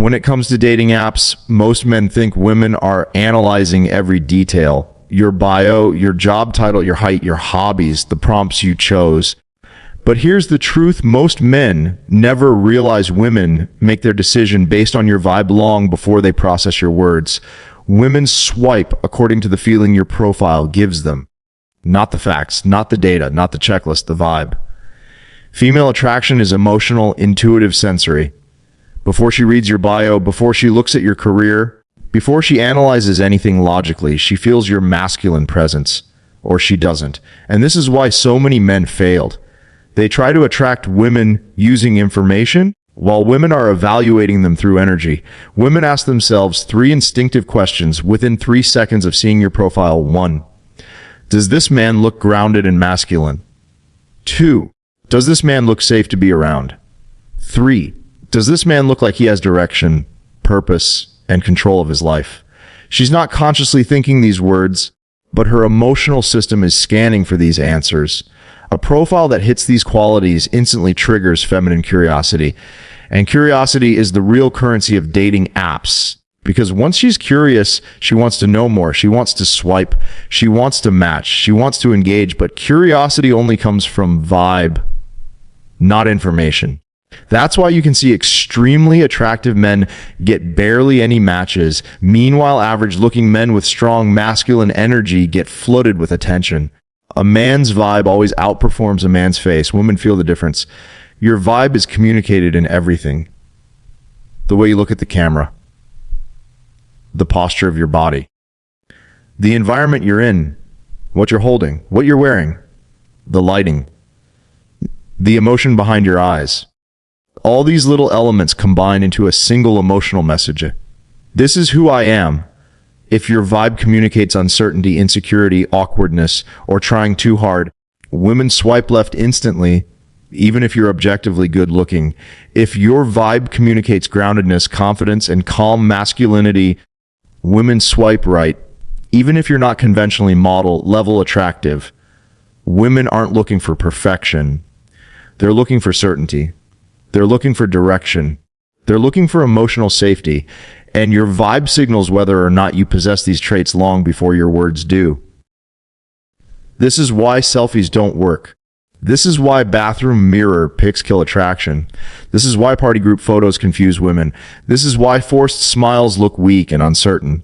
When it comes to dating apps, most men think women are analyzing every detail. Your bio, your job title, your height, your hobbies, the prompts you chose. But here's the truth, most men never realize women make their decision based on your vibe long before they process your words. Women swipe according to the feeling your profile gives them. Not the facts, not the data, not the checklist, the vibe. Female attraction is emotional, intuitive, sensory. Before she reads your bio, before she looks at your career, before she analyzes anything logically, she feels your masculine presence, or she doesn't. And this is why so many men failed. They try to attract women using information, while women are evaluating them through energy. Women ask themselves 3 instinctive questions within 3 seconds of seeing your profile. 1. Does this man look grounded and masculine? 2. Does this man look safe to be around? 3. Does this man look like he has direction, purpose, and control of his life? She's not consciously thinking these words, but her emotional system is scanning for these answers. A profile that hits these qualities instantly triggers feminine curiosity. And curiosity is the real currency of dating apps. Because once she's curious, she wants to know more. She wants to swipe. She wants to match. She wants to engage. But curiosity only comes from vibe, not information. That's why you can see extremely attractive men get barely any matches. Meanwhile, average-looking men with strong masculine energy get flooded with attention. A man's vibe always outperforms a man's face. Women feel the difference. Your vibe is communicated in everything. The way you look at the camera, the posture of your body, the environment you're in, what you're holding, what you're wearing, the lighting, the emotion behind your eyes. All these little elements combine into a single emotional message. This is who I am. If your vibe communicates uncertainty, insecurity, awkwardness, or trying too hard, women swipe left instantly, even if you're objectively good looking. If your vibe communicates groundedness, confidence, and calm masculinity, women swipe right, even if you're not conventionally model level attractive. Women aren't looking for perfection. They're looking for certainty. They're looking for direction. They're looking for emotional safety. And your vibe signals whether or not you possess these traits long before your words do. This is why selfies don't work. This is why bathroom mirror pics kill attraction. This is why party group photos confuse women. This is why forced smiles look weak and uncertain.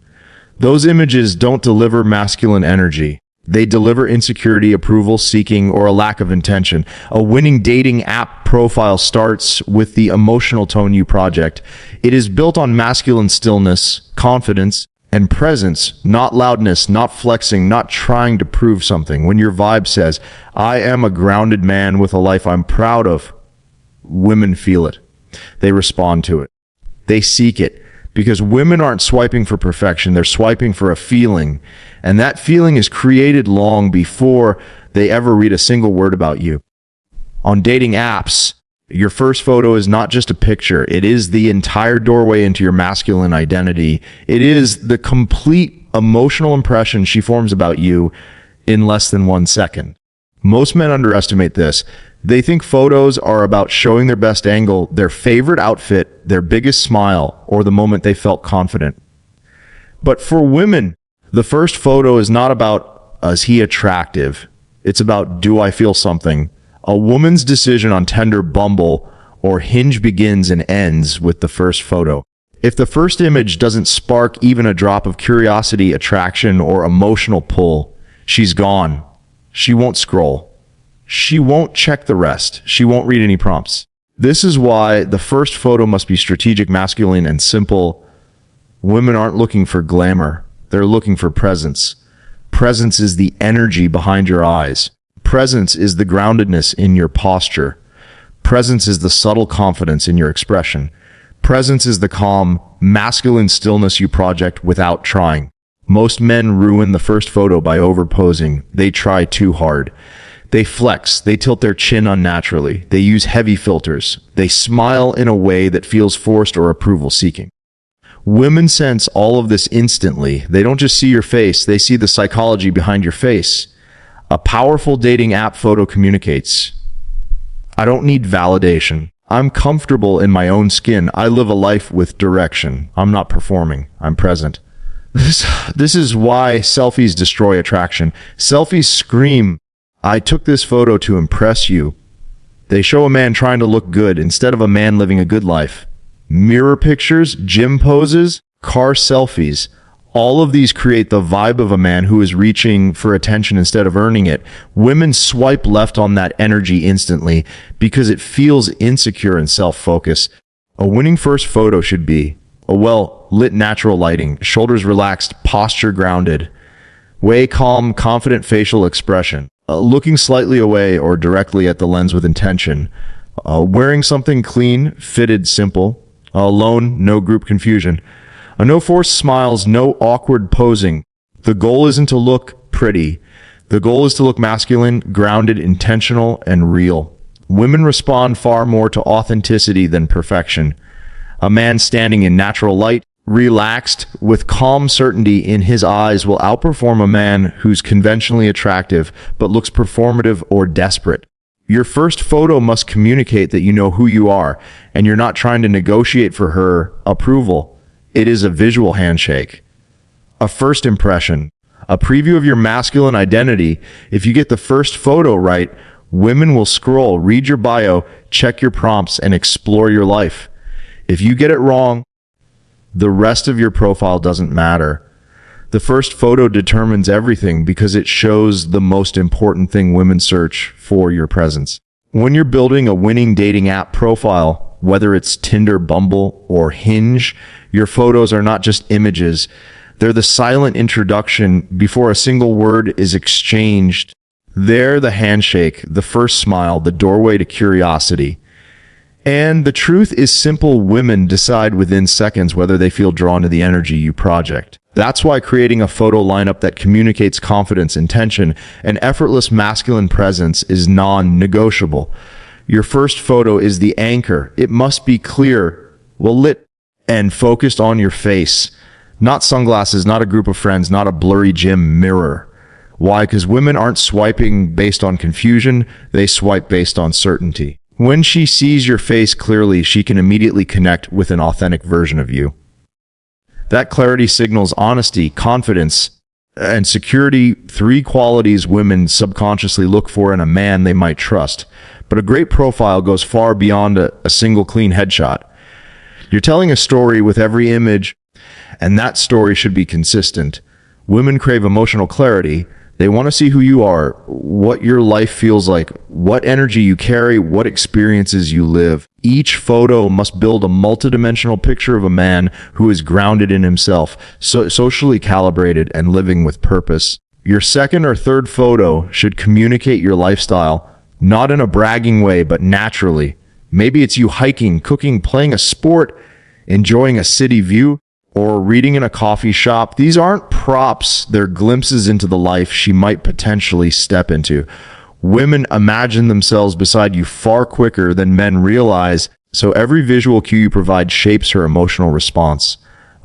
Those images don't deliver masculine energy. They deliver insecurity, approval seeking, or a lack of intention. A winning dating app profile starts with the emotional tone you project. It is built on masculine stillness, confidence, and presence, not loudness, not flexing, not trying to prove something. When your vibe says, I am a grounded man with a life I'm proud of, women feel it. They respond to it. They seek it. Because women aren't swiping for perfection, they're swiping for a feeling. And that feeling is created long before they ever read a single word about you. On dating apps, your first photo is not just a picture. It is the entire doorway into your masculine identity. It is the complete emotional impression she forms about you in less than 1 second. Most men underestimate this. They think photos are about showing their best angle, their favorite outfit, their biggest smile, or the moment they felt confident. But for women, the first photo is not about, is he attractive? It's about, do I feel something? A woman's decision on Tinder, Bumble, or Hinge begins and ends with the first photo. If the first image doesn't spark even a drop of curiosity, attraction, or emotional pull, she's gone. She won't scroll. She won't check the rest. She won't read any prompts. This is why the first photo must be strategic, masculine, and simple. Women aren't looking for glamour. They're looking for presence. Presence is the energy behind your eyes. Presence is the groundedness in your posture. Presence is the subtle confidence in your expression. Presence is the calm, masculine stillness you project without trying. Most men ruin the first photo by overposing. They try too hard. They flex, they tilt their chin unnaturally, they use heavy filters, they smile in a way that feels forced or approval-seeking. Women sense all of this instantly. They don't just see your face, they see the psychology behind your face. A powerful dating app photo communicates, I don't need validation. I'm comfortable in my own skin. I live a life with direction. I'm not performing. I'm present. This is why selfies destroy attraction. Selfies scream, I took this photo to impress you. They show a man trying to look good instead of a man living a good life. Mirror pictures, gym poses, car selfies. All of these create the vibe of a man who is reaching for attention instead of earning it. Women swipe left on that energy instantly because it feels insecure and self-focused. A winning first photo should be a well-lit natural lighting, shoulders relaxed, posture grounded, way calm, confident facial expression, looking slightly away or directly at the lens with intention, wearing something clean, fitted, simple, alone, no group confusion. No forced smiles, no awkward posing. The goal isn't to look pretty. The goal is to look masculine, grounded, intentional, and real. Women respond far more to authenticity than perfection. A man standing in natural light, relaxed, with calm certainty in his eyes will outperform a man who's conventionally attractive but looks performative or desperate. Your first photo must communicate that you know who you are and you're not trying to negotiate for her approval. It is a visual handshake. A first impression. A preview of your masculine identity. If you get the first photo right, women will scroll, read your bio, check your prompts, and explore your life. If you get it wrong, the rest of your profile doesn't matter. The first photo determines everything because it shows the most important thing women search for: your presence. When you're building a winning dating app profile, whether it's Tinder, Bumble, or Hinge, your photos are not just images. They're the silent introduction before a single word is exchanged. They're the handshake, the first smile, the doorway to curiosity. And the truth is simple: women decide within seconds whether they feel drawn to the energy you project. That's why creating a photo lineup that communicates confidence, intention, and effortless masculine presence is non-negotiable. Your first photo is the anchor. It must be clear, well lit, and focused on your face. Not sunglasses, not a group of friends, not a blurry gym mirror. Why? Because women aren't swiping based on confusion, they swipe based on certainty. When she sees your face clearly, she can immediately connect with an authentic version of you. That clarity signals honesty, confidence, and security, three qualities women subconsciously look for in a man they might trust. But a great profile goes far beyond a single clean headshot. You're telling a story with every image, and that story should be consistent. Women crave emotional clarity. They want to see who you are, what your life feels like, what energy you carry, what experiences you live. Each photo must build a multidimensional picture of a man who is grounded in himself, socially calibrated, and living with purpose. Your second or third photo should communicate your lifestyle, not in a bragging way, but naturally. Maybe it's you hiking, cooking, playing a sport, enjoying a city view, or reading in a coffee shop. These aren't props, they're glimpses into the life she might potentially step into. Women imagine themselves beside you far quicker than men realize, so every visual cue you provide shapes her emotional response.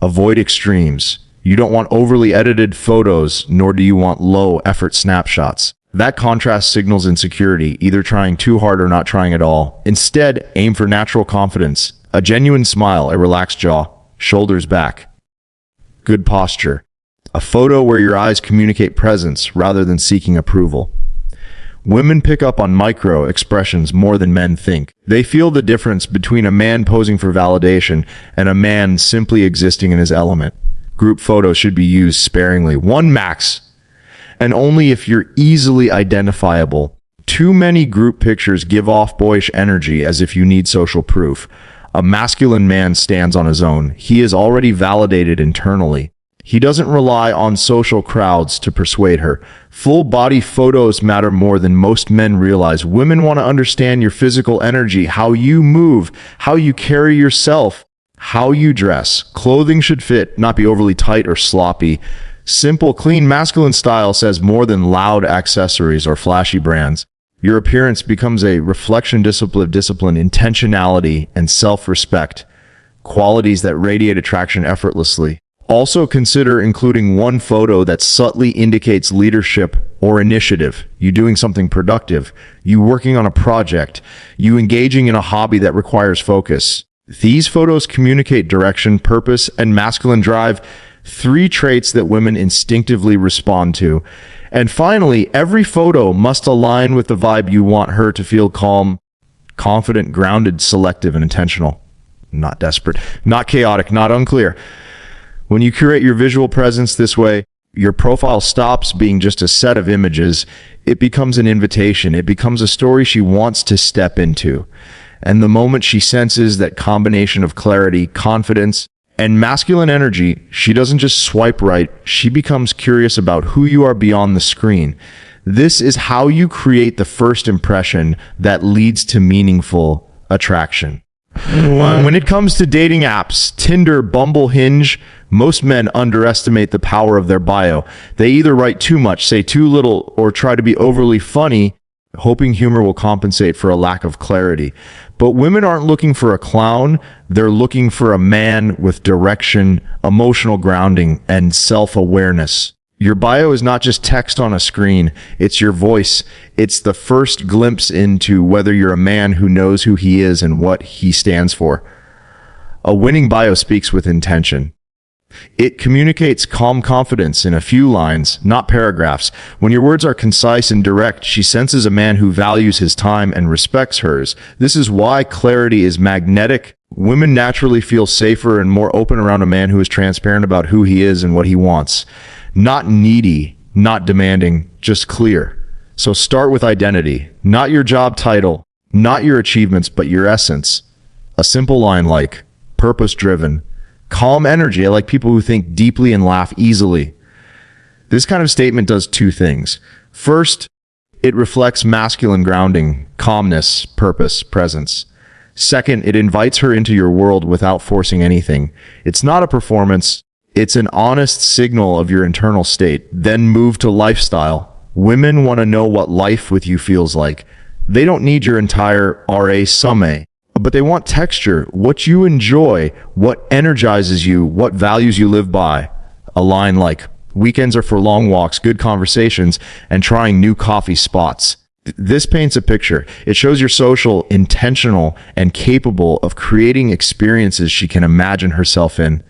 Avoid extremes. You don't want overly edited photos, nor do you want low-effort snapshots. That contrast signals insecurity, either trying too hard or not trying at all. Instead, aim for natural confidence, a genuine smile, a relaxed jaw, shoulders back, good posture. A photo where your eyes communicate presence rather than seeking approval. Women pick up on micro expressions more than men think. They feel the difference between a man posing for validation and a man simply existing in his element. Group photos should be used sparingly, one max, and only if you're easily identifiable. Too many group pictures give off boyish energy as if you need social proof. A masculine man stands on his own. He is already validated internally. He doesn't rely on social crowds to persuade her. Full body photos matter more than most men realize. Women want to understand your physical energy, how you move, how you carry yourself, how you dress. Clothing should fit, not be overly tight or sloppy. Simple, clean, masculine style says more than loud accessories or flashy brands. Your appearance becomes a reflection of discipline, intentionality, and self-respect, qualities that radiate attraction effortlessly. Also consider including one photo that subtly indicates leadership or initiative, you doing something productive, you working on a project, you engaging in a hobby that requires focus. These photos communicate direction, purpose, and masculine drive, 3 traits that women instinctively respond to. And finally, every photo must align with the vibe you want her to feel: calm, confident, grounded, selective, and intentional. Not desperate, not chaotic, not unclear. When you curate your visual presence this way, your profile stops being just a set of images. It becomes an invitation. It becomes a story she wants to step into. And the moment she senses that combination of clarity, confidence, and masculine energy, she doesn't just swipe right, she becomes curious about who you are beyond the screen. This is how you create the first impression that leads to meaningful attraction. When it comes to dating apps, Tinder, Bumble, Hinge, most men underestimate the power of their bio. They either write too much, say too little, or try to be overly funny, hoping humor will compensate for a lack of clarity. But women aren't looking for a clown. They're looking for a man with direction, emotional grounding, and self-awareness. Your bio is not just text on a screen. It's your voice. It's the first glimpse into whether you're a man who knows who he is and what he stands for. A winning bio speaks with intention. It communicates calm confidence in a few lines, not paragraphs. When your words are concise and direct, she senses a man who values his time and respects hers. This is why clarity is magnetic. Women naturally feel safer and more open around a man who is transparent about who he is and what he wants. Not needy, not demanding, just clear. So start with identity, not your job title, not your achievements, but your essence. A simple line like, purpose-driven, calm energy. I like people who think deeply and laugh easily. This kind of statement does 2 things. First, it reflects masculine grounding, calmness, purpose, presence. Second, it invites her into your world without forcing anything. It's not a performance. It's an honest signal of your internal state. Then move to lifestyle. Women want to know what life with you feels like. They don't need your entire RA summe, but they want texture, what you enjoy, what energizes you, what values you live by. A line like, weekends are for long walks, good conversations, and trying new coffee spots. This paints a picture. It shows you're social, intentional, and capable of creating experiences she can imagine herself in.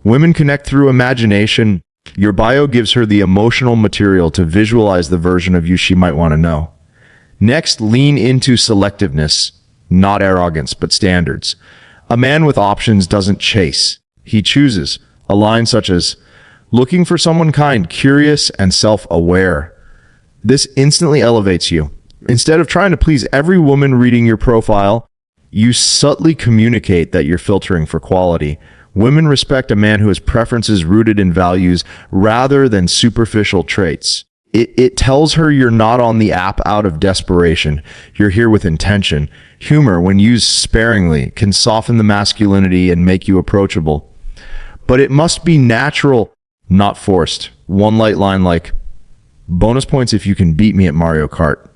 Women connect through imagination. Your bio gives her the emotional material to visualize the version of you she might want to know. Next, lean into selectiveness, not arrogance, but standards. A man with options doesn't chase. He chooses. A line such as, looking for someone kind, curious, and self-aware. This instantly elevates you. Instead of trying to please every woman reading your profile, you subtly communicate that you're filtering for quality. Women respect a man who has preferences rooted in values rather than superficial traits. It tells her you're not on the app out of desperation. You're here with intention. Humor, when used sparingly, can soften the masculinity and make you approachable. But it must be natural, not forced. One light line like, bonus points if you can beat me at Mario Kart.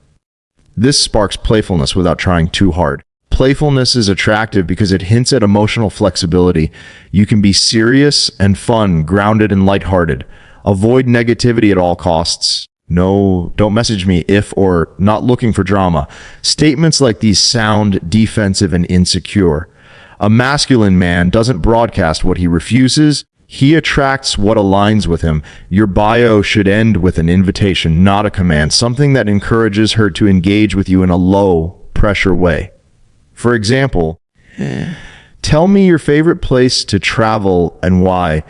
This sparks playfulness without trying too hard. Playfulness is attractive because it hints at emotional flexibility. You can be serious and fun, grounded and lighthearted. Avoid negativity at all costs. No, don't message me if or not looking for drama. Statements like these sound defensive and insecure. A masculine man doesn't broadcast what he refuses. He attracts what aligns with him. Your bio should end with an invitation, not a command, something that encourages her to engage with you in a low-pressure way. For example, tell me your favorite place to travel and why.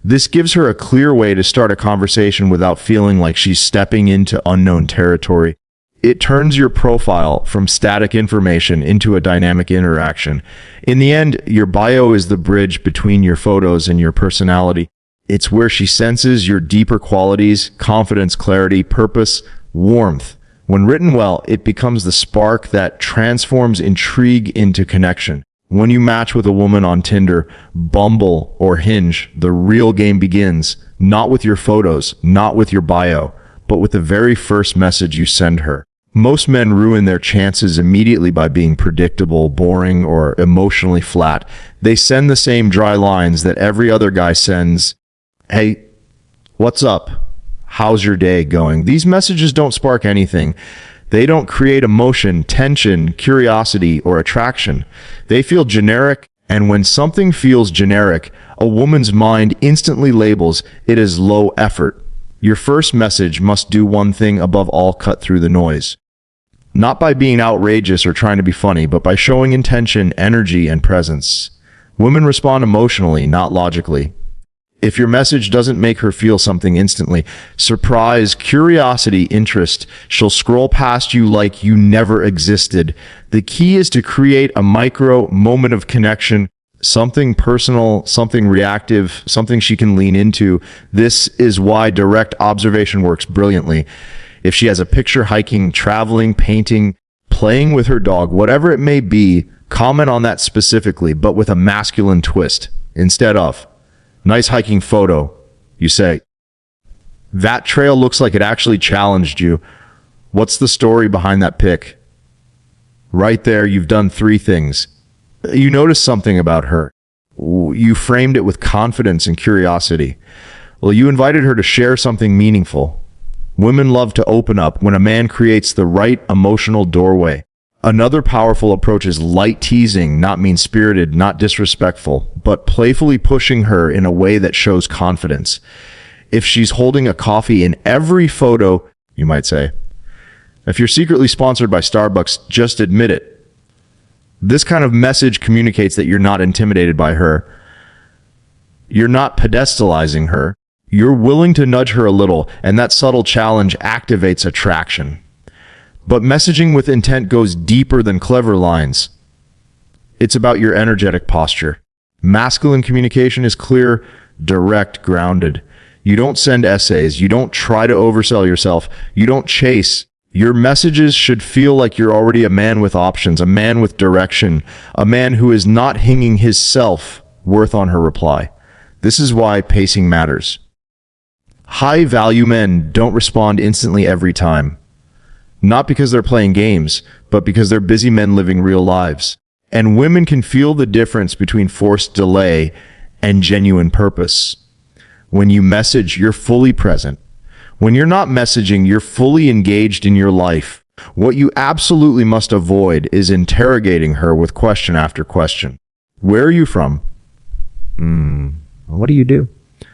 This gives her a clear way to start a conversation without feeling like she's stepping into unknown territory. It turns your profile from static information into a dynamic interaction. In the end, your bio is the bridge between your photos and your personality. It's where she senses your deeper qualities: confidence, clarity, purpose, warmth. When written well, it becomes the spark that transforms intrigue into connection. When you match with a woman on Tinder, Bumble, or Hinge, the real game begins, not with your photos, not with your bio, but with the very first message you send her. Most men ruin their chances immediately by being predictable, boring, or emotionally flat. They send the same dry lines that every other guy sends, Hey, what's up? How's your day going? These messages don't spark anything. They don't create emotion, tension, curiosity, or attraction. They feel generic, and when something feels generic, a woman's mind instantly labels it as low effort. Your first message must do one thing above all: cut through the noise. Not by being outrageous or trying to be funny, but by showing intention, energy, and presence. Women respond emotionally, not logically. If your message doesn't make her feel something instantly, surprise, curiosity, interest, she'll scroll past you like you never existed. The key is to create a micro moment of connection, something personal, something reactive, something she can lean into. This is why direct observation works brilliantly. If she has a picture hiking, traveling, painting, playing with her dog, whatever it may be, comment on that specifically, but with a masculine twist. Instead of, "Nice hiking photo," you say, "That trail looks like it actually challenged you. What's the story behind that pic?" Right there, you've done three things. You noticed something about her. You framed it with confidence and curiosity. Well, you invited her to share something meaningful. Women love to open up when a man creates the right emotional doorway. Another powerful approach is light teasing, not mean-spirited, not disrespectful, but playfully pushing her in a way that shows confidence. If she's holding a coffee in every photo, you might say, "If you're secretly sponsored by Starbucks, just admit it." This kind of message communicates that you're not intimidated by her. You're not pedestalizing her. You're willing to nudge her a little, and that subtle challenge activates attraction. But messaging with intent goes deeper than clever lines. It's about your energetic posture. Masculine communication is clear, direct, grounded. You don't send essays. You don't try to oversell yourself. You don't chase. Your messages should feel like you're already a man with options, a man with direction, a man who is not hinging his self-worth on her reply. This is why pacing matters. High-value men don't respond instantly every time. Not because they're playing games, but because they're busy men living real lives. And women can feel the difference between forced delay and genuine purpose. When you message, you're fully present. When you're not messaging, you're fully engaged in your life. What you absolutely must avoid is interrogating her with question after question. Where are you from? What do you do?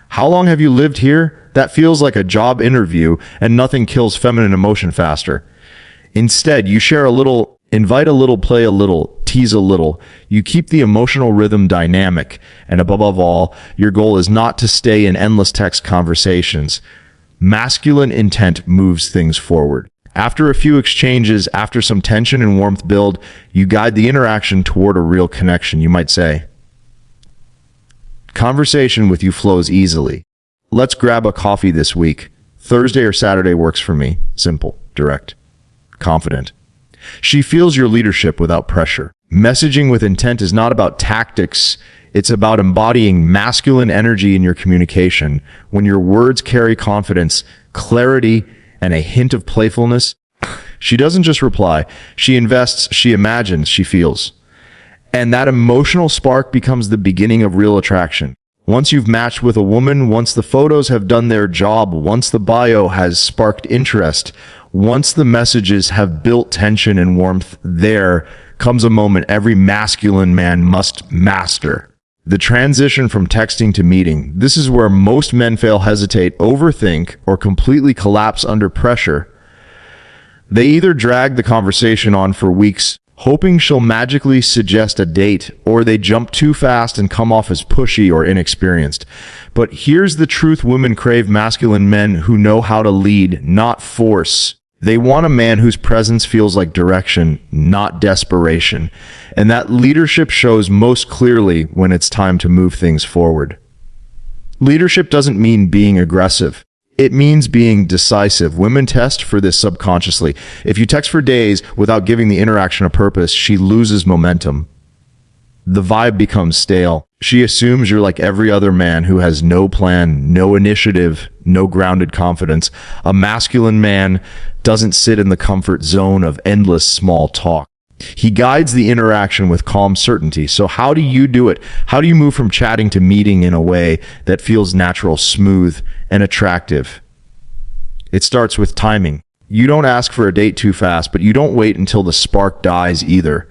How long have you lived here? That feels like a job interview, and nothing kills feminine emotion faster. Instead, you share a little, invite a little, play a little, tease a little. You keep the emotional rhythm dynamic, and above all, your goal is not to stay in endless text conversations. Masculine intent moves things forward. After a few exchanges, after some tension and warmth build, you guide the interaction toward a real connection. You might say, "Conversation with you flows easily. Let's grab a coffee this week. Thursday or Saturday works for me." Simple, direct, confident. She feels your leadership without pressure. Messaging with intent is not about tactics. It's about embodying masculine energy in your communication. When your words carry confidence, clarity, and a hint of playfulness, she doesn't just reply. She invests, she imagines, she feels. And that emotional spark becomes the beginning of real attraction. Once you've matched with a woman, once the photos have done their job, once the bio has sparked interest, once the messages have built tension and warmth, there comes a moment every masculine man must master. The transition from texting to meeting. This is where most men fail, hesitate, overthink, or completely collapse under pressure. They either drag the conversation on for weeks, hoping she'll magically suggest a date, or they jump too fast and come off as pushy or inexperienced. But here's the truth: women crave masculine men who know how to lead, not force. They want a man whose presence feels like direction, not desperation. And that leadership shows most clearly when it's time to move things forward. Leadership doesn't mean being aggressive. It means being decisive. Women test for this subconsciously. If you text for days without giving the interaction a purpose, she loses momentum. The vibe becomes stale. She assumes you're like every other man who has no plan, no initiative, no grounded confidence. A masculine man doesn't sit in the comfort zone of endless small talk. He guides the interaction with calm certainty. So how do you do it? How do you move from chatting to meeting in a way that feels natural, smooth, and attractive? It starts with timing. You don't ask for a date too fast, but you don't wait until the spark dies either.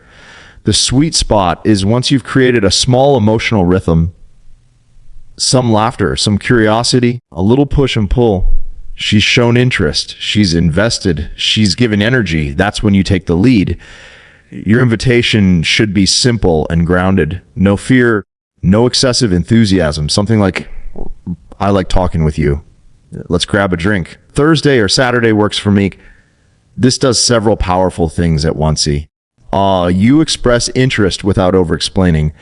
The sweet spot is once you've created a small emotional rhythm, some laughter, some curiosity, a little push and pull. She's shown interest. She's invested. She's given energy. That's when you take the lead. Your invitation should be simple and grounded. No fear, no excessive enthusiasm. Something like, I like talking with you. Let's grab a drink. Thursday or Saturday works for me. This does several powerful things at once. You express interest without over-explaining.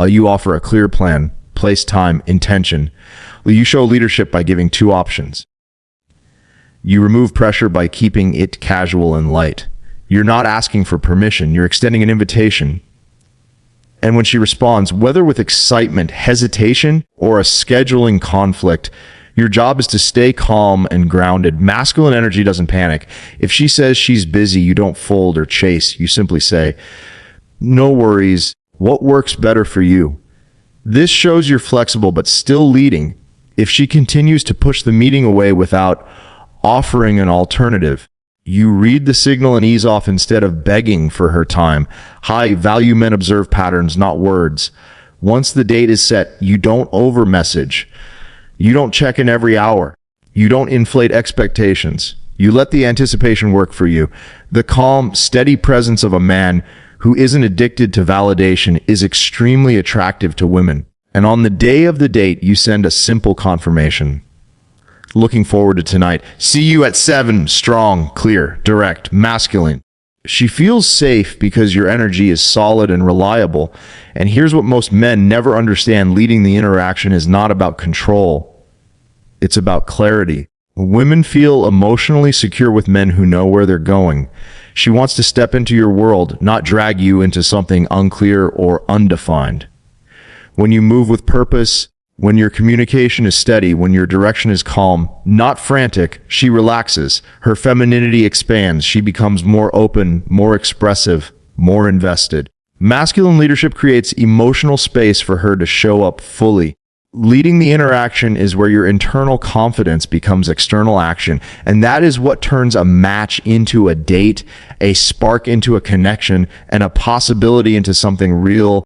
You offer a clear plan, place, time, intention. You show leadership by giving two options. You remove pressure by keeping it casual and light. You're not asking for permission. You're extending an invitation. And when she responds, whether with excitement, hesitation, or a scheduling conflict, your job is to stay calm and grounded. Masculine energy doesn't panic. If she says she's busy, you don't fold or chase. You simply say, no worries. What works better for you? This shows you're flexible but still leading. If she continues to push the meeting away without offering an alternative, you read the signal and ease off instead of begging for her time. High value men observe patterns, not words. Once the date is set, you don't over message. You don't check in every hour. You don't inflate expectations. You let the anticipation work for you. The calm, steady presence of a man who isn't addicted to validation is extremely attractive to women. And on the day of the date, you send a simple confirmation. Looking forward to tonight. See you at 7. Strong, clear, direct, masculine. She feels safe because your energy is solid and reliable. And here's what most men never understand. Leading the interaction is not about control. It's about clarity. Women feel emotionally secure with men who know where they're going. She wants to step into your world, not drag you into something unclear or undefined. When you move with purpose, when your communication is steady, when your direction is calm, not frantic, she relaxes. Her femininity expands. She becomes more open, more expressive, more invested. Masculine leadership creates emotional space for her to show up fully. Leading the interaction is where your internal confidence becomes external action, and that is what turns a match into a date, a spark into a connection, and a possibility into something real